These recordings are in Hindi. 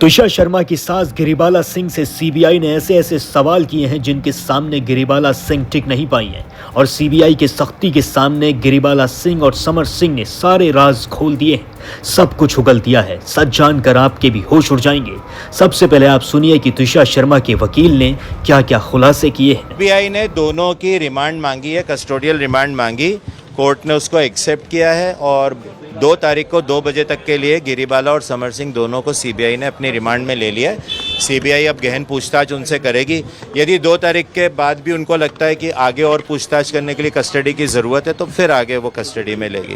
तुषार शर्मा की सास गिरिबाला सिंह से सीबीआई ने ऐसे ऐसे सवाल किए हैं जिनके सामने गिरिबाला सिंह टिक नहीं पाई हैं और सीबीआई के सख्ती के सामने गिरिबाला सिंह और समर सिंह ने सारे राज खोल दिए हैं। सब कुछ उगल दिया है। सच जानकर आपके भी होश उड़ जाएंगे। सबसे पहले आप सुनिए कि तुषार शर्मा के वकील ने क्या क्या खुलासे किए हैं। सीबीआई ने दोनों की रिमांड मांगी है, कस्टोडियल रिमांड मांगी। कोर्ट ने उसको एक्सेप्ट किया है और 2 तारीख को 2 बजे तक के लिए गिरिबाला और समर सिंह दोनों को सीबीआई ने अपनी रिमांड में ले लिया है। सीबीआई अब गहन पूछताछ उनसे करेगी। यदि 2 तारीख के बाद भी उनको लगता है कि आगे और पूछताछ करने के लिए कस्टडी की ज़रूरत है तो फिर आगे वो कस्टडी में लेगी।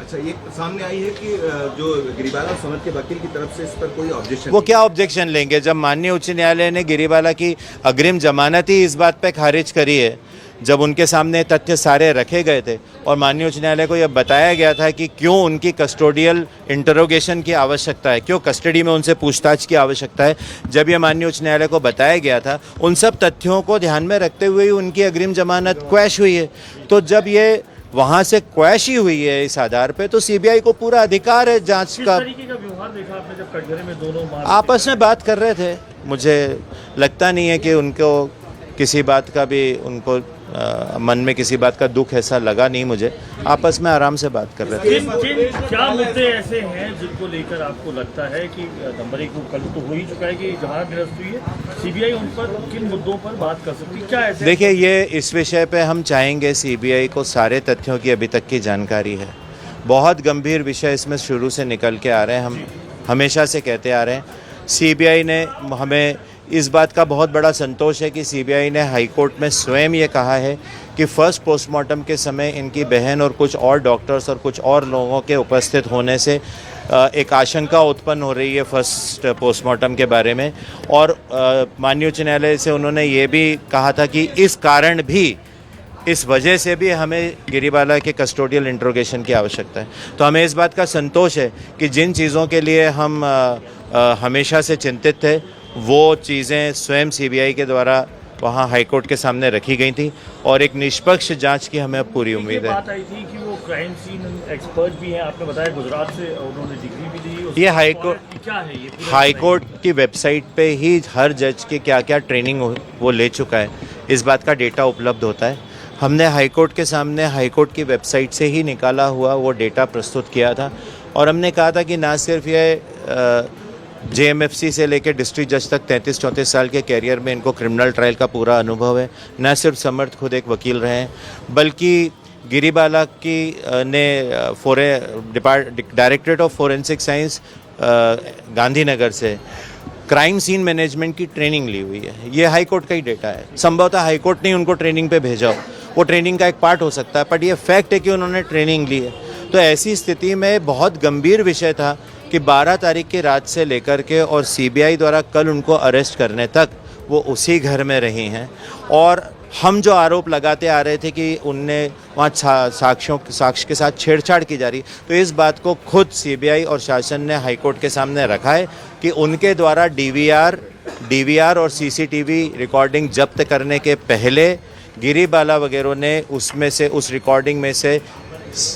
अच्छा, ये सामने आई है कि जो गिरिबाला और समर के वकील की तरफ से इस पर कोई ऑब्जेक्शन, वो क्या ऑब्जेक्शन लेंगे जब माननीय उच्च न्यायालय ने गिरिबाला की अग्रिम जमानत ही इस बात पे खारिज करी है, जब उनके सामने तथ्य सारे रखे गए थे और माननीय उच्च न्यायालय को यह बताया गया था कि क्यों उनकी कस्टोडियल इंटरोगेशन की आवश्यकता है, क्यों कस्टडी में उनसे पूछताछ की आवश्यकता है। जब यह माननीय उच्च न्यायालय को बताया गया था, उन सब तथ्यों को ध्यान में रखते हुए ही उनकी अग्रिम जमानत क्वैश हुई है। तो जब ये वहाँ से क्वैश ही हुई है इस आधार पे, तो सीबीआई को पूरा अधिकार है जांच का। तरीके का व्यवहार देखा आपने जब कटघरे में दोनों आपस में बात कर रहे थे। मुझे लगता नहीं है कि उनको किसी बात का भी उनको मन में किसी बात का दुख ऐसा लगा नहीं। मुझे आपस में आराम से बात कर रहे थे। क्या मुद्दे ऐसे हैं जिनको लेकर आपको लगता है कि नंबर 1 कल तो हो ही चुका है कि जमानत निरस्त हुई है, सीबीआई उन पर किन मुद्दों पर बात कर सकती है? क्या ऐसे? देखिए, ये इस विषय पे हम चाहेंगे सीबीआई को सारे तथ्यों की अभी तक की जानकारी है। बहुत गंभीर विषय इसमें शुरू से निकल के आ रहे हैं, हम हमेशा से कहते आ रहे हैं। सीबीआई ने हमें इस बात का बहुत बड़ा संतोष है कि सीबीआई ने हाई कोर्ट में स्वयं ये कहा है कि फर्स्ट पोस्टमार्टम के समय इनकी बहन और कुछ और डॉक्टर्स और कुछ और लोगों के उपस्थित होने से एक आशंका उत्पन्न हो रही है फर्स्ट पोस्टमार्टम के बारे में। और माननीय उच्च न्यायालय से उन्होंने ये भी कहा था कि इस कारण भी, इस वजह से भी हमें गिरिबाला के कस्टोडियल इंट्रोगेशन की आवश्यकता है। तो हमें इस बात का संतोष है कि जिन चीज़ों के लिए हम हमेशा से चिंतित थे, वो चीज़ें स्वयं सीबीआई के द्वारा वहाँ हाईकोर्ट के सामने रखी गई थी और एक निष्पक्ष जांच की हमें अब पूरी उम्मीद है। बात आई थी कि वो क्राइम सीन एक्सपर्ट भी हैं, आपने बताया गुजरात से, उन्होंने डिग्री भी दी। ये हाईकोर्ट की वेबसाइट पे ही हर जज के क्या क्या ट्रेनिंग वो ले चुका है, इस बात का डेटा उपलब्ध होता है। हमने हाईकोर्ट के सामने हाईकोर्ट की वेबसाइट से ही निकाला हुआ वो डेटा प्रस्तुत किया था और हमने कहा था कि ना सिर्फ ये जेएमएफसी से लेकर डिस्ट्रिक्ट जज तक 33-34 साल के कैरियर में इनको क्रिमिनल ट्रायल का पूरा अनुभव है। न सिर्फ समर्थ खुद एक वकील रहे हैं, बल्कि गिरिबाला की ने directorate of forensic science Gandhinagar से क्राइम सीन मैनेजमेंट की ट्रेनिंग ली हुई है। ये हाई कोर्ट का ही डेटा है। संभवतः हाई कोर्ट ने उनको ट्रेनिंग पे भेजा हो, वो ट्रेनिंग का एक पार्ट हो सकता है, बट ये फैक्ट है कि उन्होंने ट्रेनिंग ली है। तो ऐसी स्थिति में बहुत गंभीर विषय था कि 12 तारीख की रात से लेकर के और सीबीआई द्वारा कल उनको अरेस्ट करने तक वो उसी घर में रही हैं। और हम जो आरोप लगाते आ रहे थे कि उनने वहाँ साक्ष्य के साथ छेड़छाड़ की जा रही, तो इस बात को खुद सीबीआई और शासन ने हाईकोर्ट के सामने रखा है कि उनके द्वारा डीवीआर और सीसीटीवी रिकॉर्डिंग जब्त करने के पहले गिरिबाला वगैरह ने उसमें से, उस रिकॉर्डिंग में से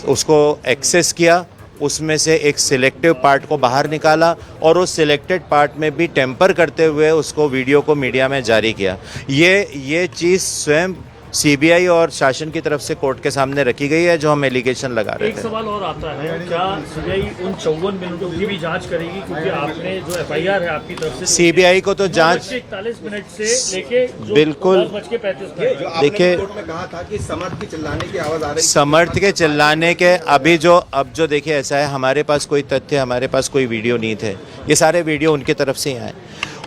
उसको एक्सेस किया, उसमें से एक सिलेक्टिव पार्ट को बाहर निकाला और उस सिलेक्टेड पार्ट में भी टेम्पर करते हुए उसको वीडियो को मीडिया में जारी किया। ये चीज़ स्वयं सीबीआई और शासन की तरफ से कोर्ट के सामने रखी गई है, जो हम एलिगेशन लगा रहे थे। एक सवाल और आता है, क्या सीबीआई उन 54 मिनटों की भी जांच करेगी? क्योंकि आपने जो एफआईआर है आपकी तरफ से, सीबीआई को तो जांच 41 मिनट से लेके बिल्कुल 10:35 मिनट, देखिए, कोर्ट में कहा था कि समर्थ के चिल्लाने की आवाज़ आ रही, समर्थ के चिल्लाने के अब जो देखिए, ऐसा है, हमारे पास कोई तथ्य, हमारे पास कोई वीडियो नहीं थे। ये सारे वीडियो उनकी तरफ से आए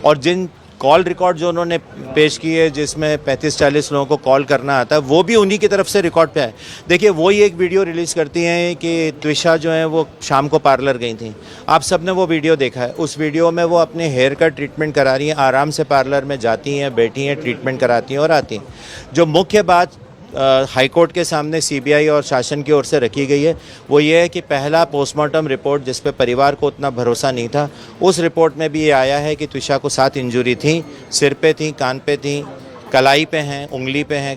और जिन कॉल रिकॉर्ड जो उन्होंने पेश की है, जिसमें 35-40 लोगों को कॉल करना आता है, वो भी उन्हीं की तरफ से रिकॉर्ड पे आए। देखिए, वो ही एक वीडियो रिलीज़ करती हैं कि त्विषा जो है वो शाम को पार्लर गई थी। आप सब ने वो वीडियो देखा है। उस वीडियो में वो अपने हेयर का ट्रीटमेंट करा रही हैं, आराम से पार्लर में जाती हैं, बैठी हैं, ट्रीटमेंट कराती हैं और आती हैं। जो मुख्य बात हाईकोर्ट के सामने सीबीआई और शासन की ओर से रखी गई है, वो ये है कि पहला पोस्टमार्टम रिपोर्ट, जिस पे परिवार को उतना भरोसा नहीं था, उस रिपोर्ट में भी ये आया है कि त्विषा को 7 इंजरी थी, सिर पे थी, कान पे थी, कलाई पे हैं, उंगली पे हैं,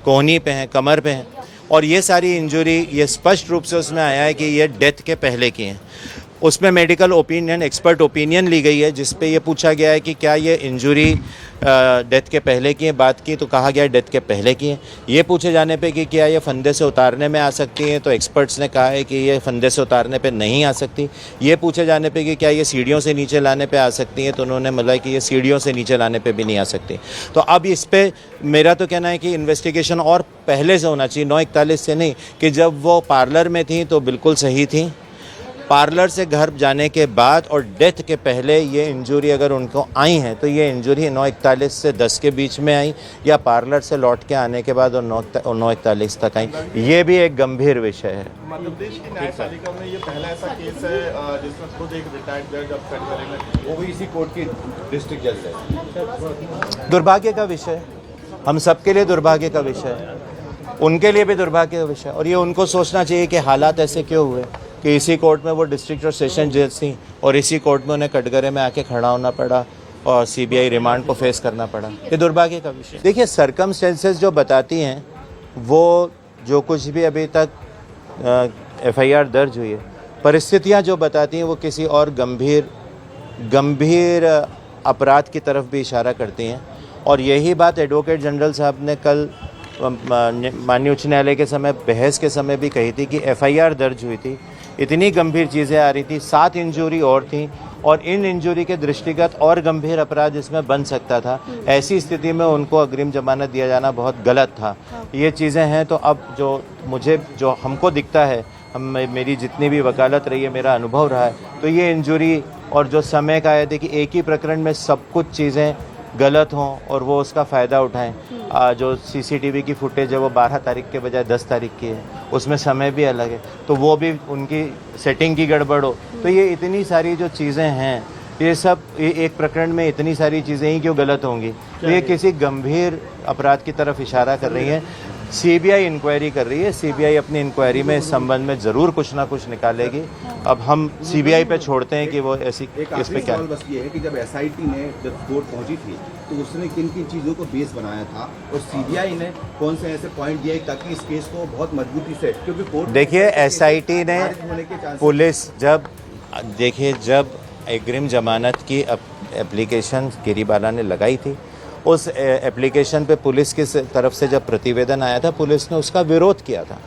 कोहनी पे हैं, कमर पे हैं और ये सारी इंजरी, ये स्पष्ट रूप से उसमें आया है कि ये डेथ के पहले की हैं। उसमें मेडिकल ओपिनियन, एक्सपर्ट ओपिनियन ली गई है, जिस पे ये पूछा गया है कि क्या ये इंजरी डेथ के पहले की है, बात की तो कहा गया है डेथ के पहले की है। ये पूछे जाने पे कि क्या ये फंदे से उतारने में आ सकती हैं, तो एक्सपर्ट्स ने कहा है कि ये फंदे से उतारने पे नहीं आ सकती। ये पूछे जाने पे कि क्या ये सीढ़ियों से नीचे लाने पे आ सकती हैं, तो उन्होंने मतलब कि ये सीढ़ियों से नीचे लाने पे भी नहीं आ सकती। तो अब इस पे मेरा तो कहना है कि इन्वेस्टिगेशन और पहले से होना चाहिए, 9:41 से नहीं, कि जब वो पार्लर में थी तो बिल्कुल सही थी, पार्लर से घर जाने के बाद और डेथ के पहले ये इंजरी अगर उनको आई हैं तो ये इंजरी 9:41 से 10 के बीच में आई, या पार्लर से लौट के आने के बाद और 9:41 तक आई। ये भी एक गंभीर विषय है। मध्य प्रदेश की न्यायपालिका में ये पहला ऐसा केस है जिसमें खुद एक रिटायर्ड जज अब कटघरे में, वो भी इसी कोर्ट की डिस्ट्रिक्ट जज है। दुर्भाग्य का विषय है, हम सबके लिए दुर्भाग्य का विषय है, उनके लिए भी दुर्भाग्य का विषय है। और ये उनको सोचना चाहिए कि हालात ऐसे क्यों हुए कि इसी कोर्ट में वो डिस्ट्रिक्ट और सेशन जज थी और इसी कोर्ट में उन्हें कटघरे में आके खड़ा होना पड़ा और सीबीआई रिमांड को फेस करना पड़ा। ये दुर्भाग्य का विषय। देखिए, सर्कमस्टेंसेस जो बताती हैं, वो जो कुछ भी अभी तक एफआईआर दर्ज हुई है, परिस्थितियां जो बताती हैं वो किसी और गंभीर अपराध की तरफ भी इशारा करती हैं। और यही बात एडवोकेट जनरल साहब ने कल माननीय उच्च न्यायालय के समय बहस के समय भी कही थी कि एफआईआर दर्ज हुई थी, इतनी गंभीर चीज़ें आ रही थी, 7 इंजरी और थी और इन इंजरी के दृष्टिगत और गंभीर अपराध इसमें बन सकता था। ऐसी स्थिति में उनको अग्रिम जमानत दिया जाना बहुत गलत था। ये चीज़ें हैं। तो अब जो हमको दिखता है, मेरी जितनी भी वकालत रही है, मेरा अनुभव रहा है, तो ये इंजरी और जो समय का है, देखिए एक ही प्रकरण में सब कुछ चीज़ें गलत हों और वो उसका फ़ायदा उठाएं। जो सीसीटीवी की फुटेज है वो 12 तारीख के बजाय 10 तारीख की है, उसमें समय भी अलग है, तो वो भी उनकी सेटिंग की गड़बड़ हो। तो ये इतनी सारी जो चीज़ें हैं, ये सब एक प्रकरण में इतनी सारी चीज़ें ही क्यों गलत होंगी? तो ये किसी गंभीर अपराध की तरफ इशारा कर रही है। सीबीआई इंक्वायरी कर रही है, सीबीआई अपनी इंक्वायरी में इस संबंध में ज़रूर कुछ ना कुछ निकालेगी। अब हम सीबीआई पे छोड़ते हैं कि वो ऐसी इस पे क्या। बस ये है कि जब एसआईटी ने जब कोर्ट पहुंची थी तो उसने किन किन चीज़ों को बेस बनाया था और सीबीआई ने कौन से ऐसे पॉइंट दिए ताकि इस केस को बहुत मजबूती से, क्योंकि कोर्ट देखिए एसआईटी ने पुलिस जब अग्रिम जमानत की एप्लीकेशन गिरीबाला ने लगाई थी, उस एप्लीकेशन पे पुलिस की तरफ से जब प्रतिवेदन आया था, पुलिस ने उसका विरोध किया था।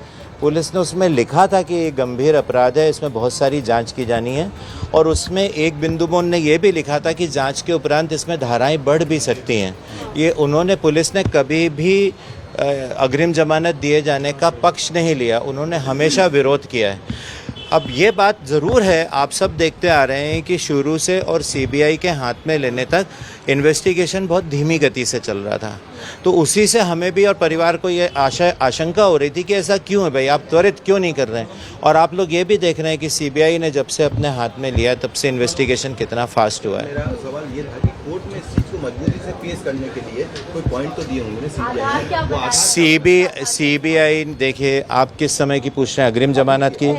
पुलिस ने उसमें लिखा था कि ये गंभीर अपराध है, इसमें बहुत सारी जांच की जानी है, और उसमें एक बिंदु में उन्होंने ये भी लिखा था कि जांच के उपरांत इसमें धाराएं बढ़ भी सकती हैं। ये पुलिस ने कभी भी अग्रिम जमानत दिए जाने का पक्ष नहीं लिया, उन्होंने हमेशा विरोध किया है। अब ये बात ज़रूर है, आप सब देखते आ रहे हैं कि शुरू से और सीबीआई के हाथ में लेने तक इन्वेस्टिगेशन बहुत धीमी गति से चल रहा था। तो उसी से हमें भी और परिवार को ये आशंका हो रही थी कि ऐसा क्यों है भाई, आप त्वरित क्यों नहीं कर रहे हैं। और आप लोग ये भी देख रहे हैं कि सीबीआई ने जब से अपने हाथ में लिया तब से इन्वेस्टिगेशन कितना फास्ट हुआ है। मेरा सवाल ये था कि कोर्ट में इस चीज़ को मजबूती से पेश करने के लिए कोई पॉइंट तो दिए होंगे सीबीआई देखिए, आप किस समय की पूछ रहे हैं? अग्रिम जमानत की?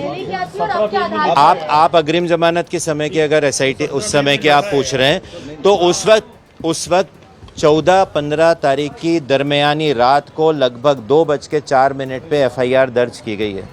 आप अग्रिम जमानत के समय की अगर एसआईटी उस समय की आप पूछ रहे हैं, तो उस वक्त 14-15 तारीख की दरमियानी रात को लगभग 2:04 पे एफआईआर दर्ज की गई है।